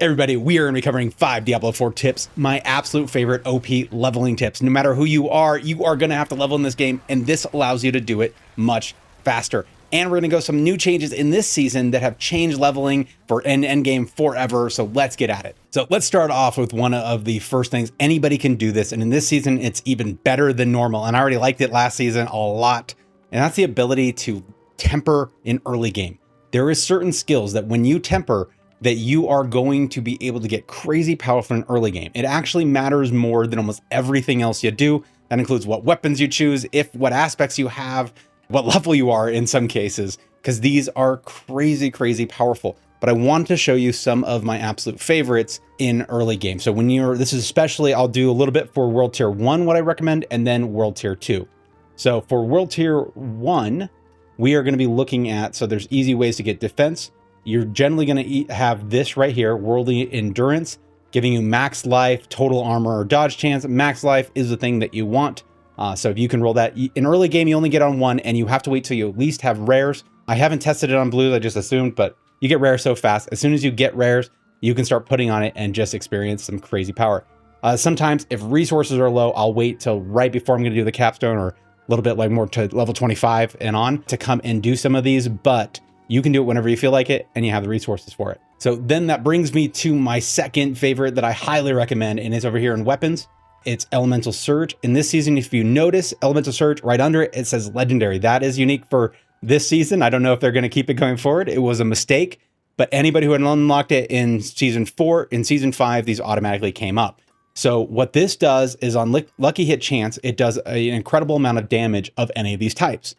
Everybody, we are going to be covering 5 Diablo 4 tips, my absolute favorite OP leveling tips. No matter who you are going to have to level in this game, and this allows you to do it much faster. And we're going to go some new changes in this season that have changed leveling for endgame forever, so let's get at it. So let's start off with one of the first things. Anybody can do this, and in this season, it's even better than normal, and I already liked it last season a lot, and that's the ability to temper in early game. There is certain skills that when you temper, that you are going to be able to get crazy powerful in early game. It actually matters more than almost everything else you do. That includes what weapons you choose, what aspects you have, what level you are in some cases, because these are crazy, crazy powerful. But I want to show you some of my absolute favorites in early game. So this is especially, I'll do a little bit for World Tier 1, what I recommend, and then World Tier 2. So for World Tier 1, we are going to be looking at, so there's easy ways to get defense. You're generally going to have this right here, Worldly Endurance, giving you max life, total armor, or dodge chance. Max life is the thing that you want. So if you can roll that. In early game, you only get on 1, and you have to wait till you at least have rares. I haven't tested it on blues, I just assumed, but you get rares so fast. As soon as you get rares, you can start putting on it and just experience some crazy power. Sometimes if resources are low, I'll wait till right before I'm going to do the capstone, or a little bit like more to level 25 and on to come and do some of these, but you can do it whenever you feel like it and you have the resources for it. So then that brings me to my second favorite that I highly recommend, and it's over here in weapons. It's Elemental Surge. In this season, if you notice Elemental Surge right under it, it says Legendary. That is unique for this season. I don't know if they're going to keep it going forward. It was a mistake, but anybody who had unlocked it in season 4, in season 5, these automatically came up. So what this does is on lucky hit chance, it does an incredible amount of damage of any of these types.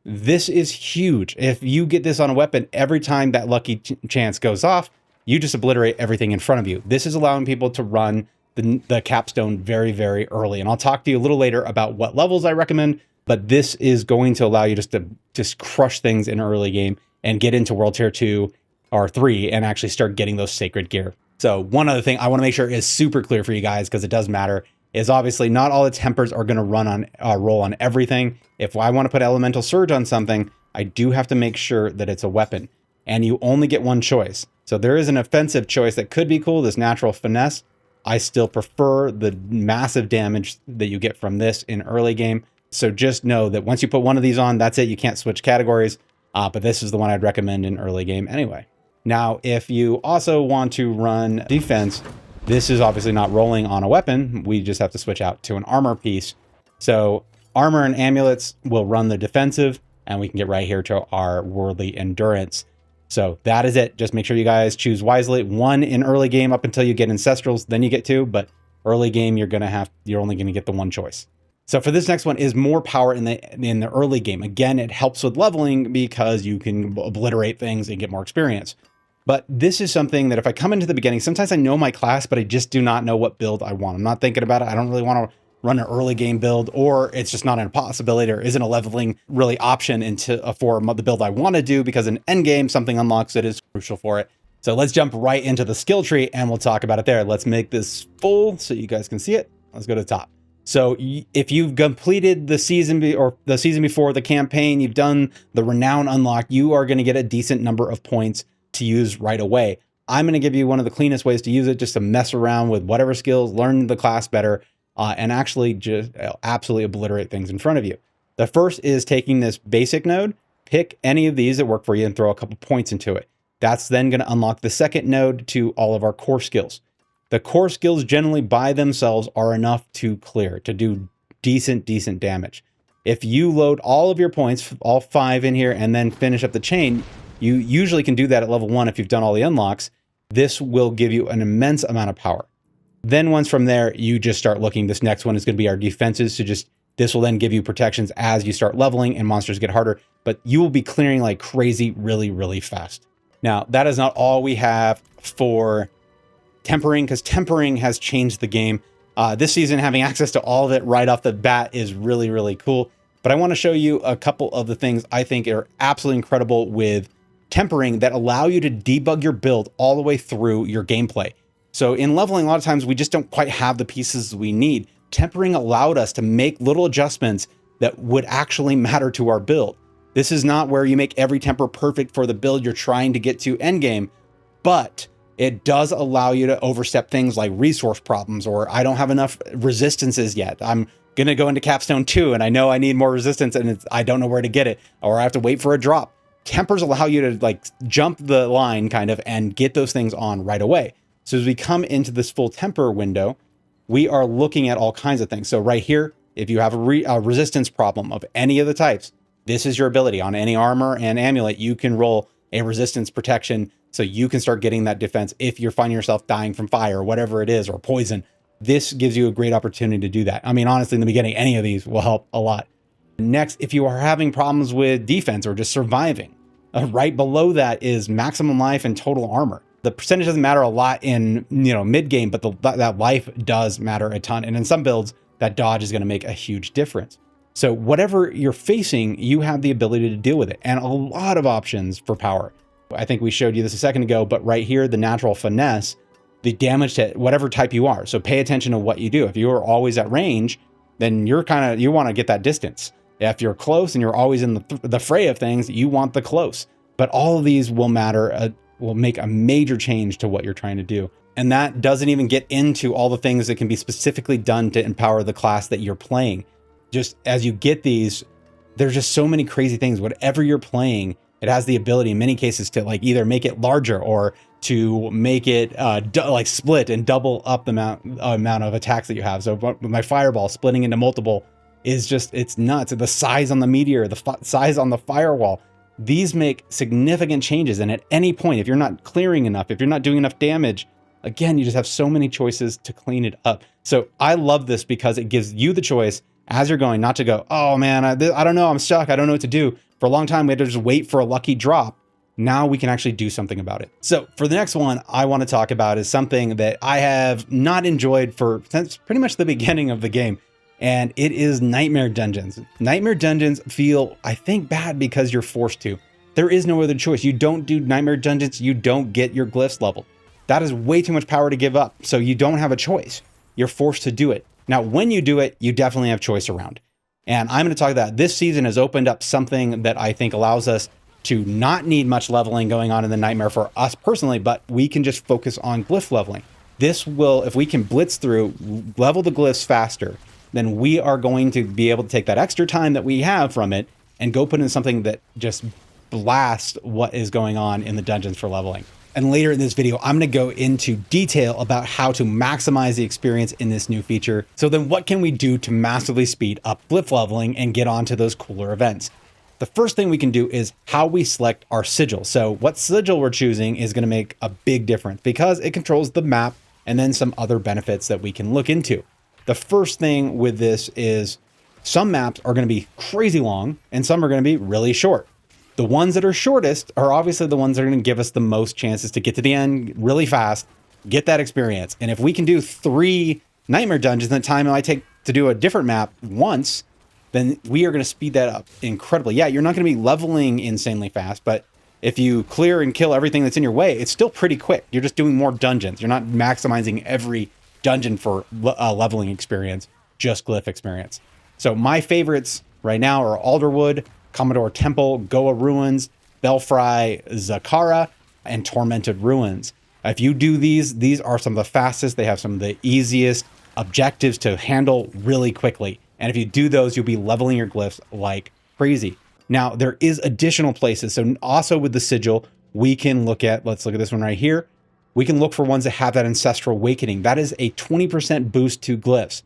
This is huge. If you get this on a weapon, every time that lucky chance goes off, you just obliterate everything in front of you. This is allowing people to run the capstone very, very early. And I'll talk to you a little later about what levels I recommend, but this is going to allow you to crush things in early game and get into World Tier 2 or 3 and actually start getting those sacred gear. So one other thing I want to make sure is super clear for you guys, because it does matter, is obviously not all the tempers are going to roll on everything. If I want to put Elemental Surge on something, I do have to make sure that it's a weapon, and you only get one choice. So there is an offensive choice that could be cool, this Natural Finesse. I still prefer the massive damage that you get from this in early game. So just know that once you put one of these on, that's it. You can't switch categories, but this is the one I'd recommend in early game anyway. Now, if you also want to run defense, this is obviously not rolling on a weapon. We just have to switch out to an armor piece. So armor and amulets will run the defensive, and we can get right here to our Worldly Endurance. So that is it. Just make sure you guys choose wisely. 1 in early game up until you get Ancestrals, then you get 2, but early game, you're only going to get the 1 choice. So for this next one is more power in the early game. Again, it helps with leveling because you can obliterate things and get more experience. But this is something that if I come into the beginning, sometimes I know my class, but I just do not know what build I want. I'm not thinking about it. I don't really want to run an early game build, or it's just not a possibility, or isn't a leveling really option for the build I want to do, because in end game, something unlocks that is crucial for it. So let's jump right into the skill tree and we'll talk about it there. Let's make this full so you guys can see it. Let's go to the top. So if you've completed the season before the campaign, you've done the Renown unlock, you are going to get a decent number of points to use right away. I'm going to give you one of the cleanest ways to use it, just to mess around with whatever skills, learn the class better, and actually just absolutely obliterate things in front of you. The first is taking this basic node, pick any of these that work for you and throw a couple points into it. That's then going to unlock the second node to all of our core skills. The core skills generally by themselves are enough to clear, to do decent damage. If you load all of your points, all 5 in here, and then finish up the chain, you usually can do that at level 1 if you've done all the unlocks. This will give you an immense amount of power. Then once from there, you just start looking. This next one is going to be our defenses. So this will then give you protections as you start leveling and monsters get harder, but you will be clearing like crazy really, really fast. Now, that is not all we have for tempering, because tempering has changed the game. This season, having access to all of it right off the bat is really, really cool. But I want to show you a couple of the things I think are absolutely incredible with tempering that allow you to debug your build all the way through your gameplay. So in leveling, a lot of times we just don't quite have the pieces we need. Tempering allowed us to make little adjustments that would actually matter to our build. This is not where you make every temper perfect for the build you're trying to get to endgame, but it does allow you to overstep things like resource problems, or I don't have enough resistances yet. I'm going to go into Capstone 2 and I know I need more resistance and I don't know where to get it, or I have to wait for a drop. Tempers allow you to like jump the line kind of and get those things on right away. So as we come into this full temper window, we are looking at all kinds of things. So right here, if you have a resistance problem of any of the types, this is your ability. On any armor and amulet, you can roll a resistance protection so you can start getting that defense if you're finding yourself dying from fire or whatever it is, or poison. This gives you a great opportunity to do that. I mean, honestly, in the beginning, any of these will help a lot. Next, if you are having problems with defense or just surviving, right below that is maximum life and total armor. The percentage doesn't matter a lot in, mid game, but that life does matter a ton. And in some builds, that dodge is going to make a huge difference. So whatever you're facing, you have the ability to deal with it, and a lot of options for power. I think we showed you this a second ago, but right here, the natural finesse, the damage to whatever type you are. So pay attention to what you do. If you are always at range, then you want to get that distance. If you're close and you're always in the fray of things, you want the close. But all of these will matter, will make a major change to what you're trying to do. And that doesn't even get into all the things that can be specifically done to empower the class that you're playing. Just as you get these, there's just so many crazy things. Whatever you're playing, it has the ability in many cases to like either make it larger or to make it like split and double up the amount of attacks that you have. So with my fireball splitting into multiple is just, it's nuts. The size on the meteor, the size on the firewall, these make significant changes. And at any point, if you're not clearing enough, if you're not doing enough damage, again, you just have so many choices to clean it up. So I love this because it gives you the choice as you're going, not to go, oh man, I don't know, I'm stuck, I don't know what to do. For a long time, we had to just wait for a lucky drop. Now we can actually do something about it. So for the next one I want to talk about is something that I have not enjoyed since pretty much the beginning of the game. And it is Nightmare Dungeons. Nightmare Dungeons feel, I think, bad because you're forced to. There is no other choice. You don't do Nightmare Dungeons, you don't get your glyphs leveled. That is way too much power to give up. So you don't have a choice. You're forced to do it. Now, when you do it, you definitely have choice around. And I'm going to talk about this season has opened up something that I think allows us to not need much leveling going on in the Nightmare for us personally, but we can just focus on glyph leveling. This will, if we can blitz through, level the glyphs faster, then we are going to be able to take that extra time that we have from it and go put in something that just blasts what is going on in the dungeons for leveling. And later in this video, I'm going to go into detail about how to maximize the experience in this new feature. So then what can we do to massively speed up glyph leveling and get onto those cooler events? The first thing we can do is how we select our sigil. So what sigil we're choosing is going to make a big difference because it controls the map and then some other benefits that we can look into. The first thing with this is some maps are going to be crazy long and some are going to be really short. The ones that are shortest are obviously the ones that are going to give us the most chances to get to the end really fast, get that experience. And if we can do 3 Nightmare Dungeons in the time it might take to do a different map once, then we are going to speed that up incredibly. Yeah, you're not going to be leveling insanely fast, but if you clear and kill everything that's in your way, it's still pretty quick. You're just doing more dungeons. You're not maximizing every dungeon for leveling experience, just glyph experience. So my favorites right now are Alderwood, Commodore Temple, Goa Ruins, Belfry, Zakara, and Tormented Ruins. If you do these are some of the fastest. They have some of the easiest objectives to handle really quickly. And if you do those, you'll be leveling your glyphs like crazy. Now, there is additional places. So also with the sigil, we can look at, let's look at this one right here. We can look for ones that have that Ancestral Awakening. That is a 20% boost to glyphs.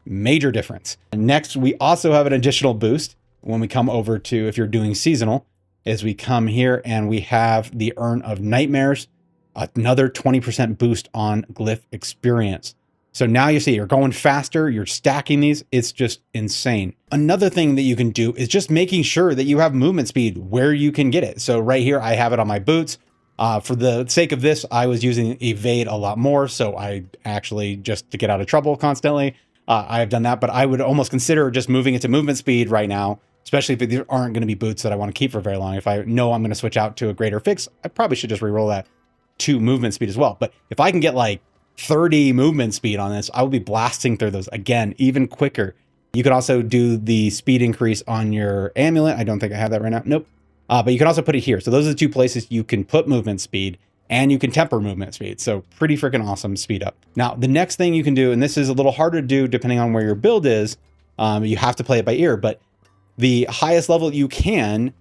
Major difference. And next, we also have an additional boost when we come over to, if you're doing seasonal, is we come here and we have the Urn of Nightmares, another 20% boost on glyph experience. So now you see you're going faster, you're stacking these, it's just insane. Another thing that you can do is just making sure that you have movement speed where you can get it. So right here, I have it on my boots. For the sake of this, I was using evade a lot more. So I actually, just to get out of trouble constantly, I have done that, but I would almost consider just moving it to movement speed right now, especially if these aren't going to be boots that I want to keep for very long. If I know I'm going to switch out to a greater fix, I probably should just reroll that to movement speed as well. But if I can get like 30 movement speed on this, I will be blasting through those again, even quicker. You can also do the speed increase on your amulet. I don't think I have that right now. Nope. But you can also put it here. So those are the 2 places you can put movement speed. and you can temper movement speed. So pretty freaking awesome speed up. Now, the next thing you can do, and this is a little harder to do depending on where your build is, you have to play it by ear, but the highest level you can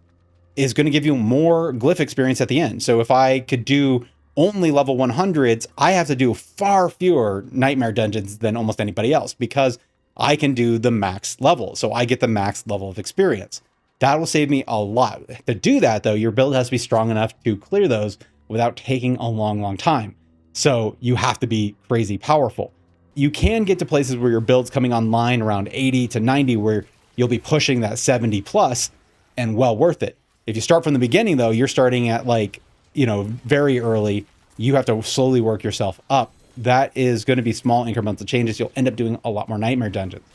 is going to give you more glyph experience at the end. So if I could do only level 100s, I have to do far fewer nightmare dungeons than almost anybody else because I can do the max level. So I get the max level of experience. That will save me a lot. To do that though, your build has to be strong enough to clear those without taking a long time. So you have to be crazy powerful. You can get to places where your build's coming online around 80 to 90 where you'll be pushing that 70 plus and well worth it. If you start from the beginning though, you're starting at like, you know, very early. You have to slowly work yourself up. That is going to be small incremental changes. You'll end up doing a lot more nightmare dungeons.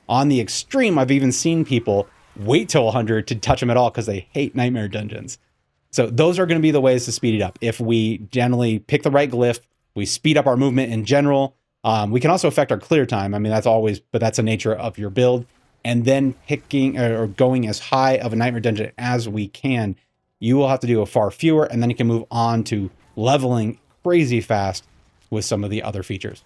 On the extreme, I've even seen people wait till 100 to touch them at all because they hate nightmare dungeons. So those are going to be the ways to speed it up. If we generally pick the right glyph, we speed up our movement in general. We can also affect our clear time. I mean, that's always, but that's the nature of your build. And then picking or going as high of a nightmare dungeon as we can, you will have to do a far fewer, and then you can move on to leveling crazy fast with some of the other features.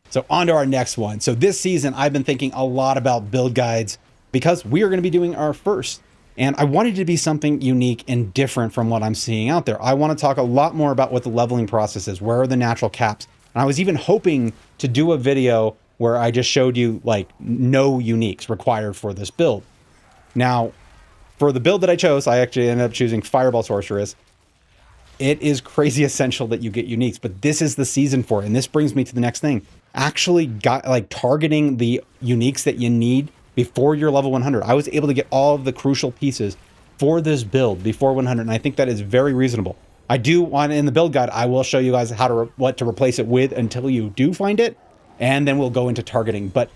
So on to our next one. So this season, I've been thinking a lot about build guides because we are going to be doing our first. And I wanted it to be something unique and different from what I'm seeing out there. I want to talk a lot more about what the leveling process is. Where are the natural caps? And I was even hoping to do a video where I just showed you like no uniques required for this build. Now, for the build that I chose, I actually ended up choosing Fireball Sorceress. It is crazy essential that you get uniques, but this is the season for it. And this brings me to the next thing. Actually got like targeting the uniques that you need before your level 100. I was able to get all of the crucial pieces for this build before 100. And I think that is very reasonable. I do want in the build guide, I will show you guys how to what to replace it with until you do find it. And then we'll go into targeting. But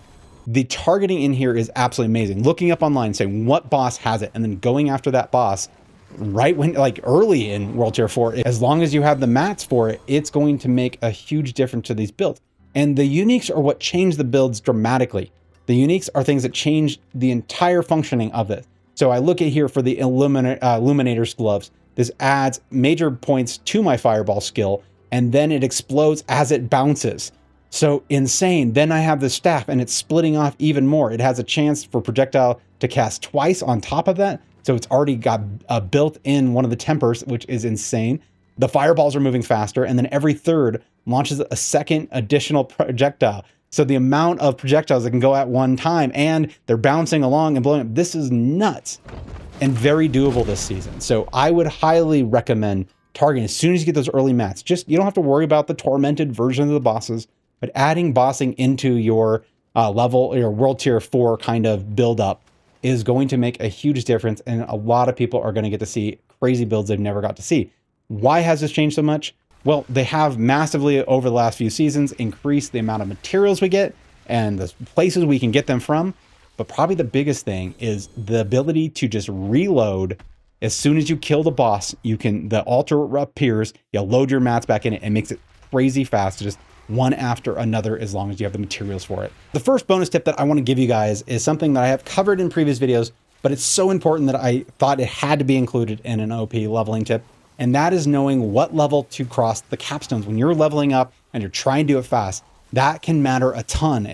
the targeting in here is absolutely amazing. Looking up online, saying what boss has it, and then going after that boss right when, like early in World Tier 4, as long as you have the mats for it, it's going to make a huge difference to these builds. And the uniques are what change the builds dramatically. The uniques are things that change the entire functioning of it. So I look at here for the Illuminator's gloves. This adds major points to my fireball skill, and then it explodes as it bounces. So insane. Then I have the staff and it's splitting off even more. It has a chance for projectile to cast twice on top of that. So it's already got built in one of the tempers, which is insane. The fireballs are moving faster, and then every third launches a second additional projectile. So the amount of projectiles that can go at one time, and they're bouncing along and blowing up. This is nuts and very doable this season. So I would highly recommend targeting as soon as you get those early mats. Just, you don't have to worry about the tormented version of the bosses, but adding bossing into your level, your World Tier 4 kind of build up is going to make a huge difference. And a lot of people are going to get to see crazy builds they've never got to see. Why has this changed so much? Well, they have massively over the last few seasons increased the amount of materials we get and the places we can get them from. But probably the biggest thing is the ability to just reload. As soon as you kill the boss, the altar appears, you load your mats back in it, and makes it crazy fast, just one after another, as long as you have the materials for it. The first bonus tip that I want to give you guys is something that I have covered in previous videos, but it's so important that I thought it had to be included in an OP leveling tip. And that is knowing what level to cross the capstones. When you're leveling up and you're trying to do it fast, that can matter a ton.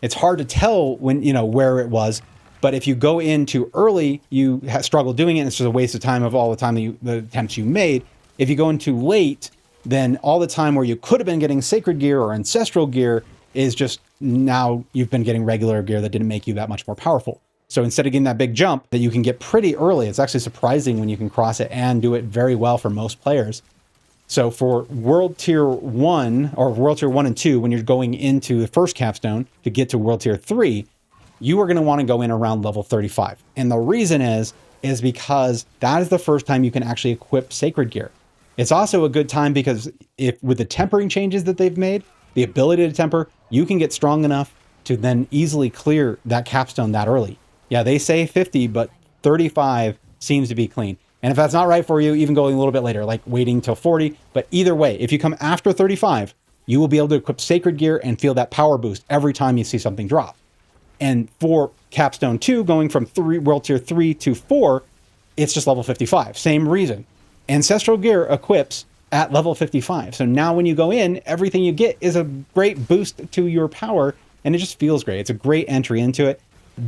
It's hard to tell when, where it was, but if you go in too early, you struggle doing it. And it's just a waste of time of all the time the attempts you made. If you go in too late, then all the time where you could have been getting sacred gear or ancestral gear is just now you've been getting regular gear that didn't make you that much more powerful. So instead of getting that big jump that you can get pretty early, it's actually surprising when you can cross it and do it very well for most players. So for World Tier 1 or World Tier 1 and 2, when you're going into the first capstone to get to World Tier 3, you are going to want to go in around level 35. And the reason is because that is the first time you can actually equip sacred gear. It's also a good time because if with the tempering changes that they've made, the ability to temper, you can get strong enough to then easily clear that capstone that early. Yeah, they say 50, but 35 seems to be clean. And if that's not right for you, even going a little bit later, like waiting till 40. But either way, if you come after 35, you will be able to equip sacred gear and feel that power boost every time you see something drop. And for capstone 2, going from World Tier 3 to 4, it's just level 55. Same reason. Ancestral gear equips at level 55. So now when you go in, everything you get is a great boost to your power, and it just feels great. It's a great entry into it.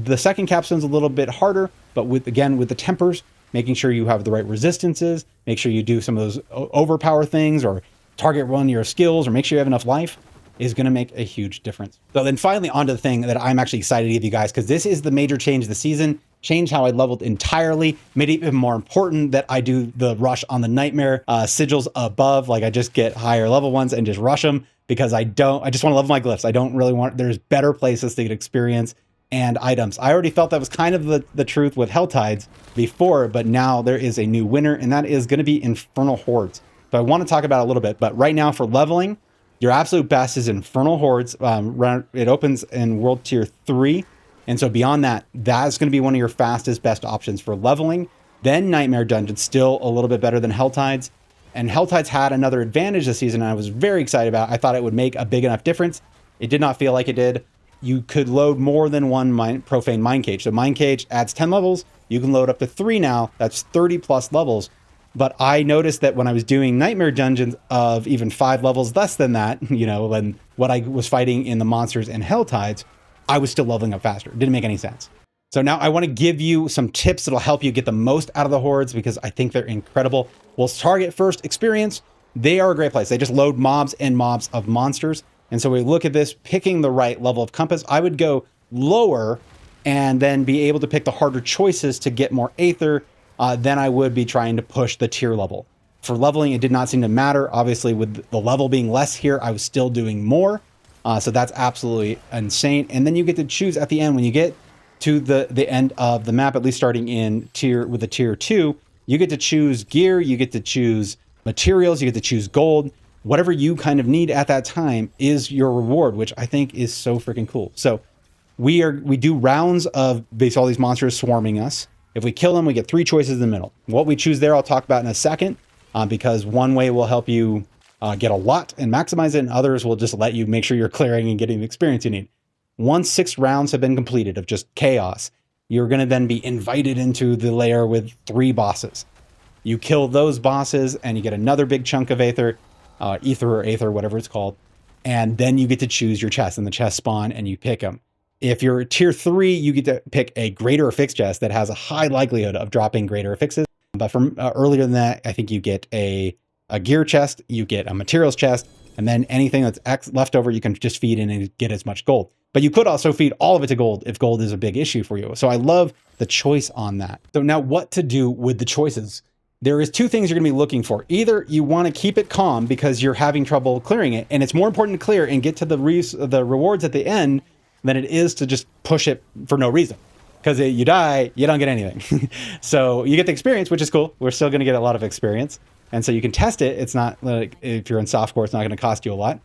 The second capstone's a little bit harder, but with the tempers, making sure you have the right resistances, make sure you do some of those overpower things or target one of your skills or make sure you have enough life is going to make a huge difference. So then finally onto the thing that I'm actually excited to give you guys, because this is the major change of the season, changed how I leveled entirely, made it even more important that I do the rush on the nightmare sigils above. Like I just get higher level ones and just rush them because I just want to level my glyphs. I don't really want, there's better places to get experience and items. I already felt that was kind of the truth with Hell Tides before, but now there is a new winner, and that is going to be Infernal Hordes. So I want to talk about it a little bit, but right now for leveling, your absolute best is Infernal Hordes. It opens in World Tier 3. And so beyond that, that's going to be one of your fastest, best options for leveling. Then Nightmare Dungeon, still a little bit better than Hell Tides. And Hell Tides had another advantage this season, and I was very excited about it. I thought it would make a big enough difference. It did not feel like it did. You could load more than one Profane Mind Cage. So Mind Cage adds 10 levels. You can load up to 3 now. That's 30 plus levels. But I noticed that when I was doing Nightmare Dungeons of even 5 levels less than that, than what I was fighting in the monsters and Hell Tides, I was still leveling up faster. It didn't make any sense. So now I want to give you some tips that'll help you get the most out of the hordes because I think they're incredible. We'll target first experience. They are a great place. They just load mobs and mobs of monsters. And so we look at this, picking the right level of compass. I would go lower and then be able to pick the harder choices to get more Aether. Then I would be trying to push the tier level. For leveling, it did not seem to matter. Obviously, with the level being less here, I was still doing more. So that's absolutely insane. And then you get to choose at the end, when you get to the end of the map, at least starting in with the tier 2, you get to choose gear, you get to choose materials, you get to choose gold. Whatever you kind of need at that time is your reward, which I think is so freaking cool. So we do rounds of basically all these monsters swarming us. If we kill them, we get 3 choices in the middle. What we choose there, I'll talk about in a second, because one way will help you get a lot and maximize it, and others will just let you make sure you're clearing and getting the experience you need. Once 6 rounds have been completed of just chaos, you're going to then be invited into the lair with 3 bosses. You kill those bosses and you get another big chunk of Aether, Ether or Aether, whatever it's called. And then you get to choose your chest, and the chests spawn and you pick them. If you're tier 3, you get to pick a greater affix chest that has a high likelihood of dropping greater affixes. But from earlier than that, I think you get a gear chest, you get a materials chest, and then anything that's left over, you can just feed in and get as much gold. But you could also feed all of it to gold if gold is a big issue for you. So I love the choice on that. So now what to do with the choices? There is 2 things you're gonna be looking for. Either you wanna keep it calm because you're having trouble clearing it, and it's more important to clear and get to the rewards at the end than it is to just push it for no reason. Because you die, you don't get anything. So you get the experience, which is cool. We're still gonna get a lot of experience. And so you can test it. It's not like, if you're in softcore, it's not gonna cost you a lot.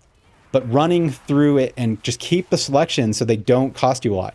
But running through it and just keep the selection so they don't cost you a lot.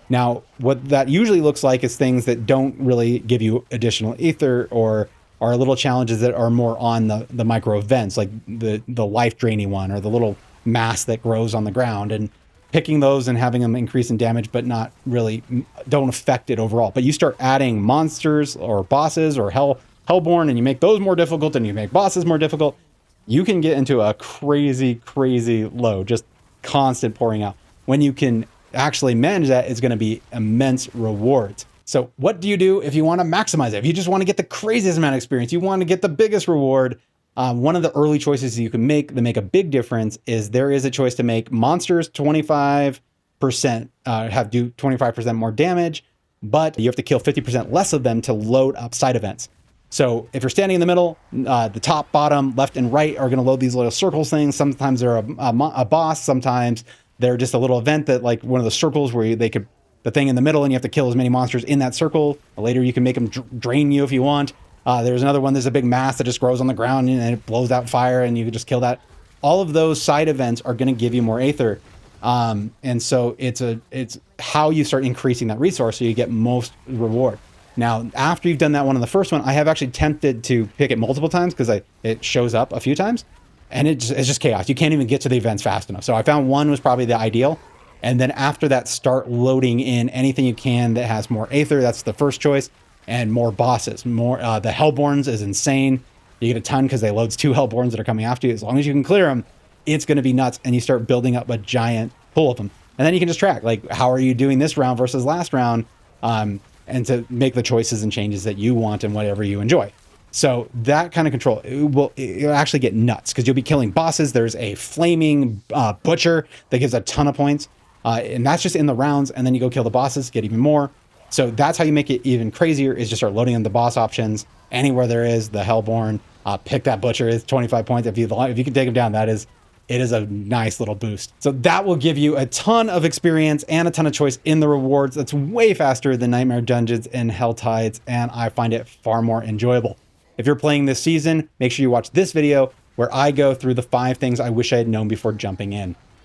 Now, what that usually looks like is things that don't really give you additional Aether, or are little challenges that are more on the micro events, like the life draining one or the little mass that grows on the ground, and picking those and having them increase in damage, but not really, don't affect it overall. But you start adding monsters or bosses or Hellborn, and you make those more difficult, and you make bosses more difficult, you can get into a crazy, crazy load, just constant pouring out. When you can actually manage that, it's going to be immense rewards. So what do you do if you want to maximize it? If you just want to get the craziest amount of experience, you want to get the biggest reward, one of the early choices you can make that make a big difference is there is a choice to make monsters 25%, do 25% more damage, but you have to kill 50% less of them to load up side events. So if you're standing in the middle, the top, bottom, left, and right are going to load these little circles things. Sometimes they're a boss. Sometimes they're just a little event that, like one of the circles where they could, the thing in the middle, and you have to kill as many monsters in that circle. Later, you can make them drain you if you want. There's another one. There's a big mass that just grows on the ground and it blows out fire, and you can just kill that. All of those side events are going to give you more Aether. And so it's how you start increasing that resource so you get most reward. Now, after you've done that one on the first one, I have actually tempted to pick it multiple times because it shows up a few times, and it's just chaos. You can't even get to the events fast enough. So I found one was probably the ideal. And then after that, start loading in anything you can that has more Aether. That's the first choice. And more bosses. The Hellborns is insane. You get a ton because they loads 2 Hellborns that are coming after you. As long as you can clear them, it's going to be nuts. And you start building up a giant pool of them. And then you can just track, like, how are you doing this round versus last round? And to make the choices and changes that you want and whatever you enjoy. So that kind of control, it'll actually get nuts because you'll be killing bosses. There's a flaming butcher that gives a ton of points. And that's just in the rounds. And then you go kill the bosses, get even more. So that's how you make it even crazier, is just start loading in the boss options. Anywhere there is the Hellborn, pick that butcher. It's 25 points. If you can take him down, it is a nice little boost. So that will give you a ton of experience and a ton of choice in the rewards. That's way faster than Nightmare Dungeons and Hell Tides, and I find it far more enjoyable. If you're playing this season, make sure you watch this video where I go through the 5 things I wish I had known before jumping in.